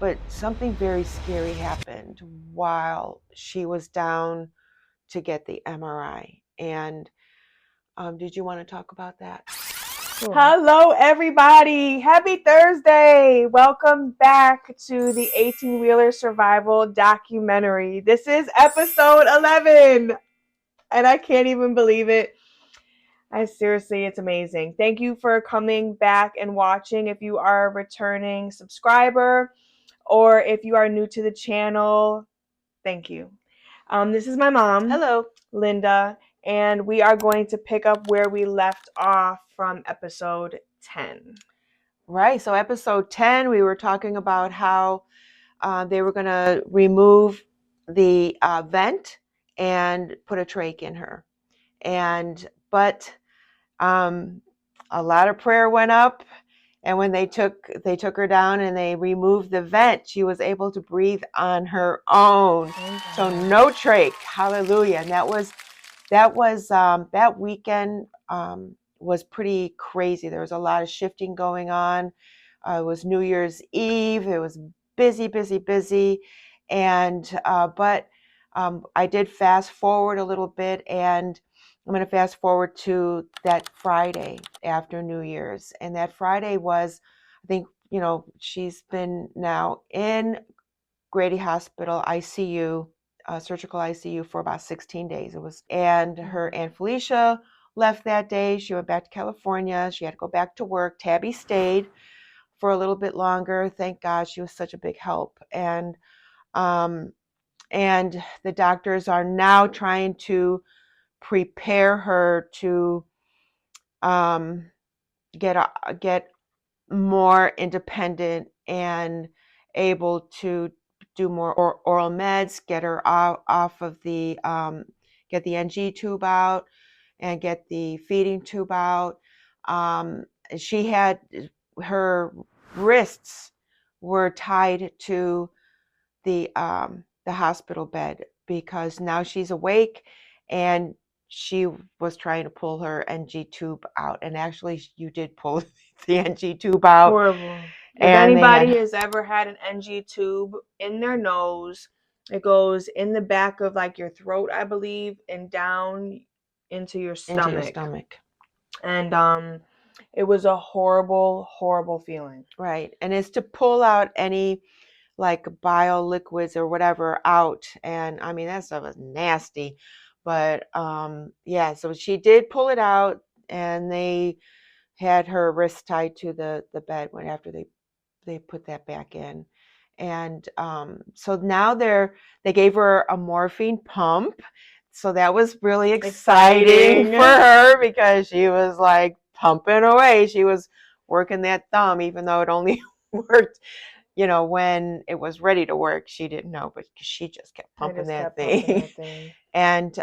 but something very scary happened while she was down to get the MRI. And did you want to talk about that? Sure. Hello, everybody. Happy Thursday. Welcome back to the 18-Wheeler Survival documentary. This is episode 11, and I can't even believe it. Seriously, it's amazing. Thank you for coming back and watching. If you are a returning subscriber or if you are new to the channel, thank you. This is my mom. Hello. Linda, and we are going to pick up where we left off from episode 10. Right. So episode 10, we were talking about how they were going to remove the vent and put a trach in her. But a lot of prayer went up, and when they took her down and they removed the vent, she was able to breathe on her own. So no trach. Hallelujah. And that weekend was pretty crazy. There was a lot of shifting going on. It was New Year's Eve. It was busy. And but I did fast forward a little bit, and I'm going to fast forward to that Friday after New Year's. And that Friday was, I think, she's been now in Grady Hospital ICU, surgical ICU, for about 16 days. And her Aunt Felicia left that day. She went back to California. She had to go back to work. Tabby stayed for a little bit longer. Thank God, she was such a big help. And the doctors are now trying to prepare her to get more independent and able to do more oral meds, get her off of the get the NG tube out and get the feeding tube out. She had her wrists were tied to the hospital bed because now she's awake, and she was trying to pull her NG tube out, and actually you did pull the NG tube out. Horrible. If anybody has ever had an NG tube in their nose, it goes in the back of like your throat, I believe, and down into your stomach. And it was a horrible feeling. Right. And it's to pull out any like bile liquids or whatever out. And I mean, that stuff is nasty. But so she did pull it out, and they had her wrist tied to the bed after they put that back in. And so now they gave her a morphine pump. So that was really exciting for her because she was like pumping away. She was working that thumb, even though it only worked, when it was ready to work. She didn't know, but she just kept pumping that thing. And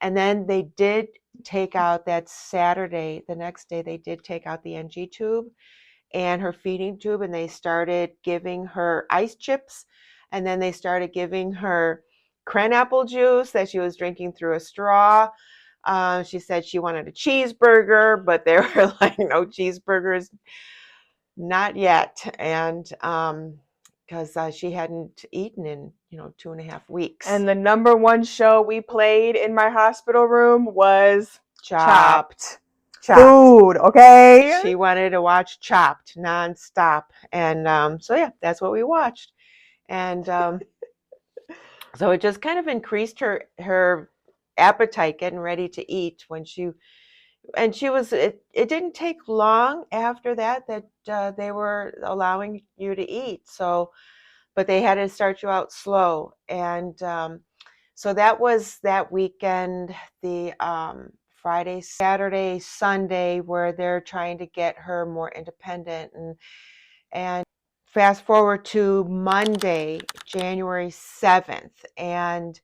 then they did take out that Saturday. The next day, they did take out the NG tube and her feeding tube, and they started giving her ice chips, and then they started giving her cranapple juice that she was drinking through a straw. She said she wanted a cheeseburger, but there were like no cheeseburgers, not yet. And because she hadn't eaten in 2.5 weeks. And the number one show we played in my hospital room was Chopped. Food, okay? She wanted to watch Chopped nonstop. And so yeah, that's what we watched. And so it just kind of increased her appetite, getting ready to eat when she was, it didn't take long after that they were allowing you to eat. So, but they had to start you out slow. And so that was that weekend, the Friday, Saturday, Sunday, where they're trying to get her more independent. And fast forward to Monday, January 7th. And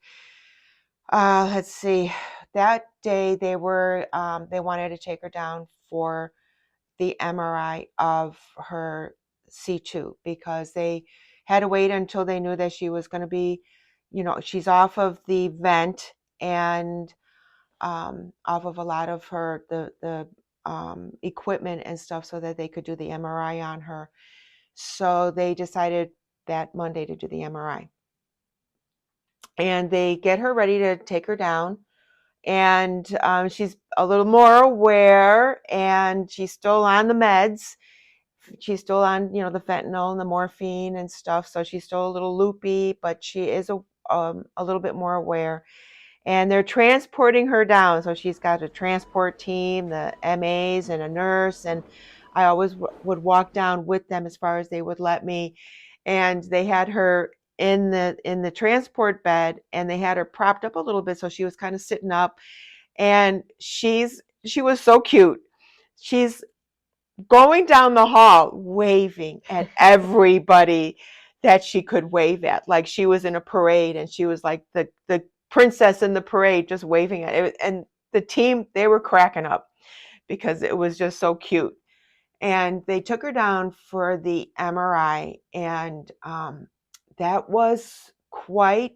let's see, that day they wanted to take her down for the MRI of her C2 because they had to wait until they knew that she was going to be, she's off of the vent and off of a lot of her the equipment and stuff, so that they could do the MRI on her. So they decided that Monday to do the MRI. And they get her ready to take her down. And she's a little more aware, and she's still on the meds. She's still on, the fentanyl and the morphine and stuff. So she's still a little loopy, but she is a little bit more aware. And they're transporting her down. So she's got a transport team, the MAs, and a nurse. And I always would walk down with them as far as they would let me. And they had her in the transport bed, and they had her propped up a little bit, so she was kind of sitting up. And she was so cute. She's going down the hall waving at everybody that she could wave at, like she was in a parade, and she was like the princess in the parade, just waving at it. And the team, they were cracking up because it was just so cute. And they took her down for the MRI, and that was quite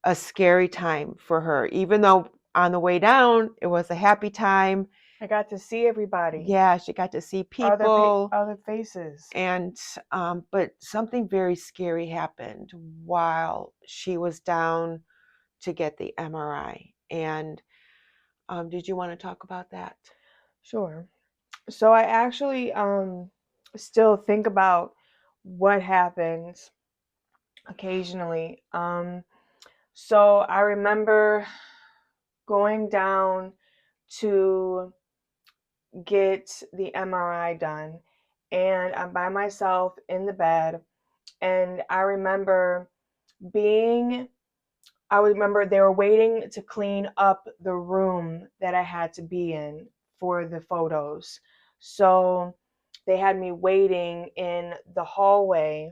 a scary time for her, even though on the way down it was a happy time. I got to see everybody. Yeah, she got to see people, other faces. and but something very scary happened while she was down to get the MRI. And did you want to talk about that? Sure. So I actually still think about what happens occasionally. So I remember going down to get the MRI done, and I'm by myself in the bed, and being I remember they were waiting to clean up the room that I had to be in for the photos. So they had me waiting in the hallway,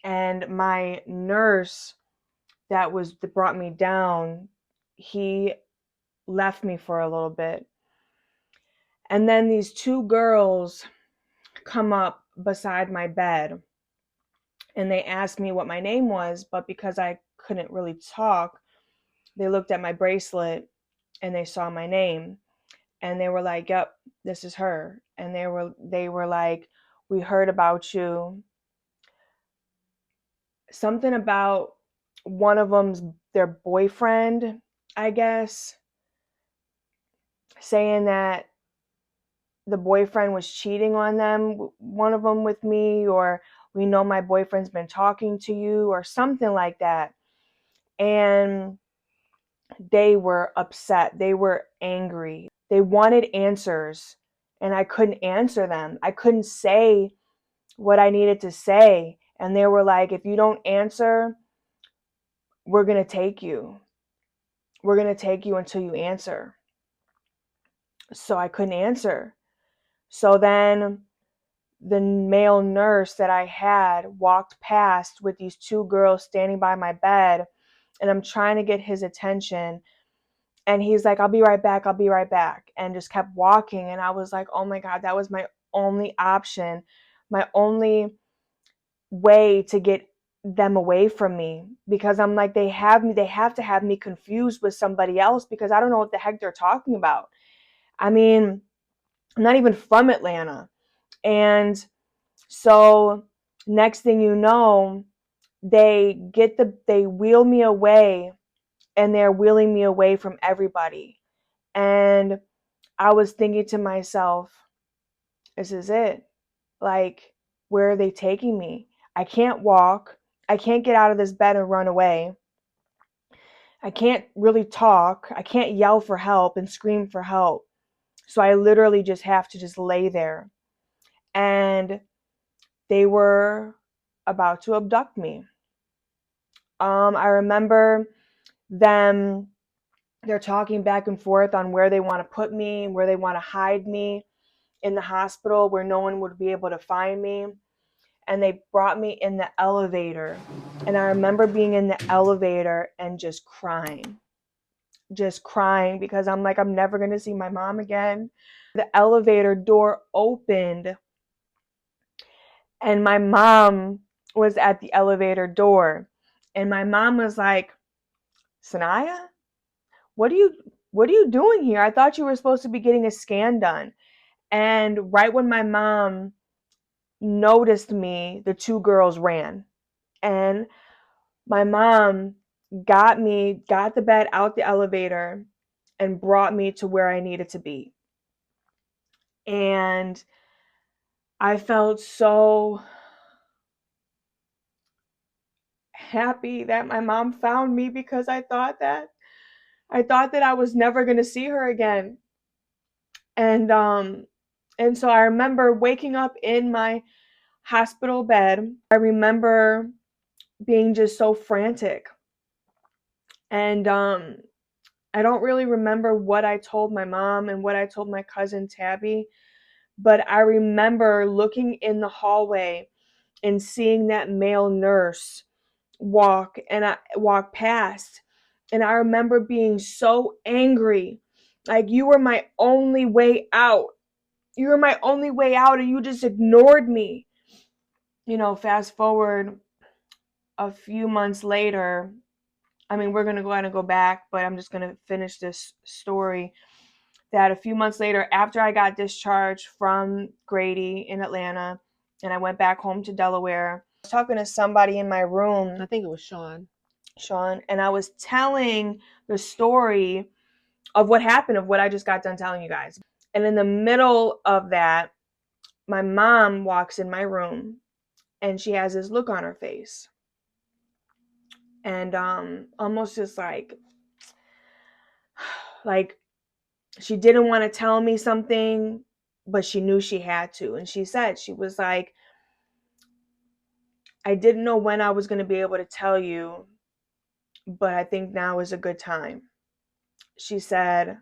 and my nurse that brought me down, he left me for a little bit. And then these two girls come up beside my bed, and they asked me what my name was, but because I couldn't really talk, they looked at my bracelet and they saw my name, and they were like, "Yep, this is her." And they were like, "We heard about you." Something about one of them's their boyfriend, I guess, saying that the boyfriend was cheating on them, one of them with me, or we know my boyfriend's been talking to you, or something like that. And they were upset. They were angry. They wanted answers, and I couldn't answer them. I couldn't say what I needed to say. And they were like, if you don't answer, we're going to take you. We're going to take you until you answer. So I couldn't answer. So then the male nurse that I had walked past with these two girls standing by my bed, and I'm trying to get his attention. And he's like, I'll be right back. I'll be right back. And just kept walking. And I was like, oh my God, that was my only option, my only way to get them away from me, because I'm like, they have to have me confused with somebody else, because I don't know what the heck they're talking about. I mean, I'm not even from Atlanta. And so next thing you know, they wheel me away, and they're wheeling me away from everybody. And I was thinking to myself, this is it. Like, where are they taking me? I can't walk. I can't get out of this bed and run away. I can't really talk. I can't yell for help and scream for help. So I literally just have to just lay there. And they were about to abduct me. I remember them, they're talking back and forth on where they want to put me, where they want to hide me in the hospital where no one would be able to find me. And they brought me in the elevator. And I remember being in the elevator and just crying because I'm like, I'm never going to see my mom again. The elevator door opened, and my mom was at the elevator door. And my mom was like, Sanaya, what are you doing here? I thought you were supposed to be getting a scan done. And right when my mom noticed me, the two girls ran. And my mom got the bed out the elevator and brought me to where I needed to be. And I felt so happy that my mom found me, because I thought that I was never going to see her again. And and so I remember waking up in my hospital bed. I remember being just so frantic. And I don't really remember what I told my mom and what I told my cousin Tabby, but I remember looking in the hallway and seeing that male nurse walk past, and I remember being so angry. Like, you were my only way out. You were my only way out, and you just ignored me. Fast forward a few months later. I mean, we're going to go ahead and go back, but I'm just going to finish this story. That a few months later, after I got discharged from Grady in Atlanta and I went back home to Delaware, I was talking to somebody in my room. I think it was Sean. And I was telling the story of what happened, of what I just got done telling you guys. And in the middle of that, my mom walks in my room and she has this look on her face. And almost just like she didn't want to tell me something, but she knew she had to. And she said, she was like, I didn't know when I was going to be able to tell you, but I think now is a good time. She said,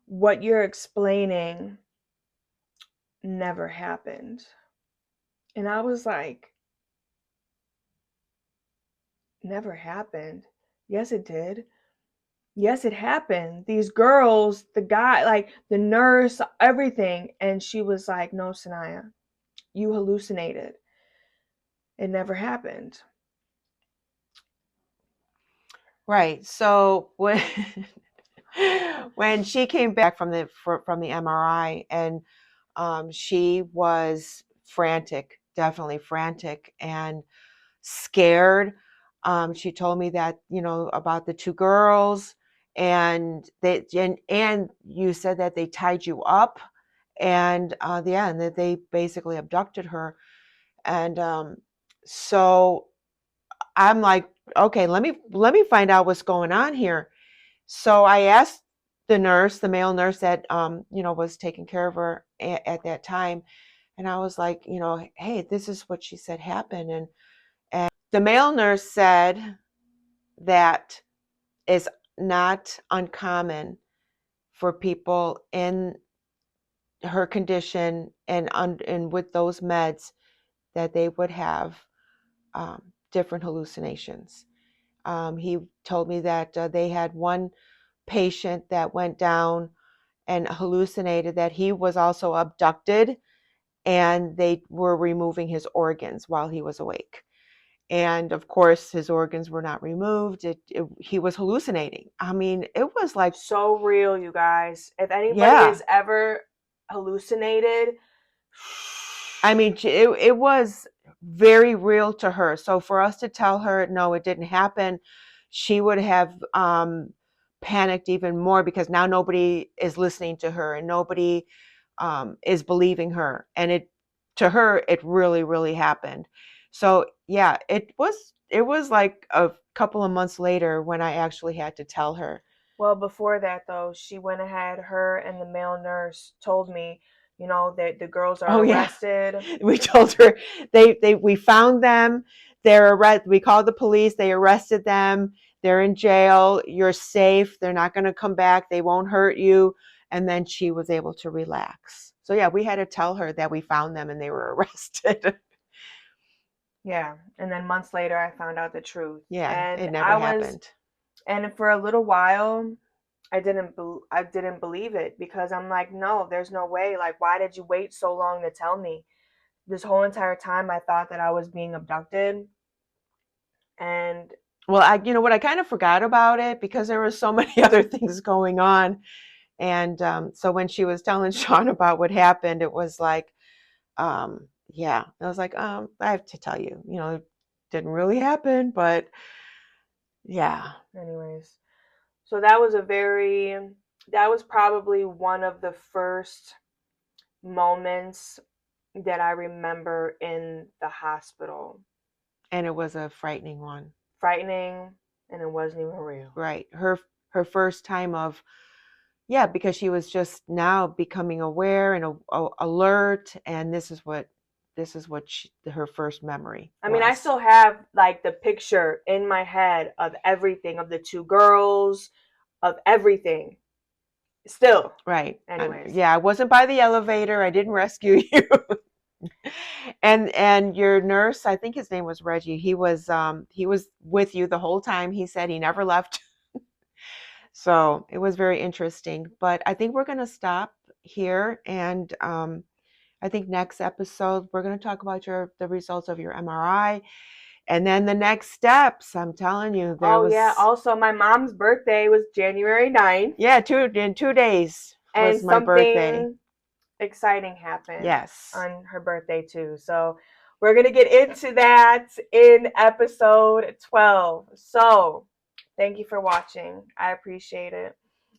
what you're explaining never happened. And I was like, never happened? Yes, it did. Yes, it happened. These girls, the guy, like the nurse, everything. And she was like, no, Sanaya, you hallucinated. It never happened. Right. So when when she came back from the MRI, and she was frantic, definitely frantic and scared. She told me that, about the two girls, and you said that they tied you up, and and that they basically abducted her. And so I'm like, okay, let me find out what's going on here. So I asked the male nurse that was taking care of her at that time, and I was like, hey, this is what she said happened. And the male nurse said that it's not uncommon for people in her condition and with those meds that they would have different hallucinations. He told me that they had one patient that went down and hallucinated that he was also abducted, and they were removing his organs while he was awake. And of course, his organs were not removed. He was hallucinating. I mean, it was like so real, you guys. If anybody yeah. has ever hallucinated, I mean, it was very real to her. So for us to tell her, no, it didn't happen, she would have panicked even more, because now nobody is listening to her and nobody is believing her. And to her, it really, really happened. So yeah, it was like a couple of months later when I actually had to tell her. Well, before that though, she went ahead, her and the male nurse told me, that the girls are arrested. Yeah. We told her we found them. We called the police. They arrested them. They're in jail. You're safe. They're not going to come back. They won't hurt you. And then she was able to relax. So yeah, we had to tell her that we found them and they were arrested. Yeah, and then months later, I found out the truth. Yeah, and it never happened. And for a little while, I didn't believe it, because I'm like, no, there's no way. Like, why did you wait so long to tell me? This whole entire time, I thought that I was being abducted. And well, I kind of forgot about it because there were so many other things going on. And so when she was telling Sean about what happened, it was like, yeah, I was like, I have to tell you, it didn't really happen, but yeah. Anyways, so that was probably one of the first moments that I remember in the hospital. And it was a frightening one. Frightening, and it wasn't even real. Right. Her first time of, yeah, because she was just now becoming aware and alert, and her first memory I mean, I was. still have like the picture in my head of everything, of the two girls, of everything. Still. Right. Anyways. Yeah, I wasn't by the elevator. I didn't rescue you. And your nurse, I think his name was Reggie. He was with you the whole time. He said he never left. So it was very interesting. But I think we're going to stop here, and I think next episode we're going to talk about the results of your MRI, and then the next steps. I'm telling you, there Oh yeah. was, Also, my mom's birthday was January 9th. yeah, in 2 days And was my birthday. something exciting happened Yes. on her birthday too. So we're gonna get into that in episode 12. So thank you for watching. I appreciate it.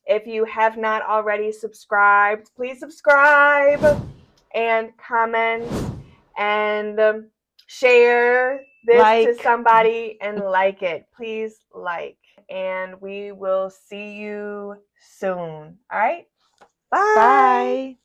If you have not already subscribed, please subscribe and comment and share this to Like, somebody and like it. Please like. And we will see you soon. All right? Bye. bye.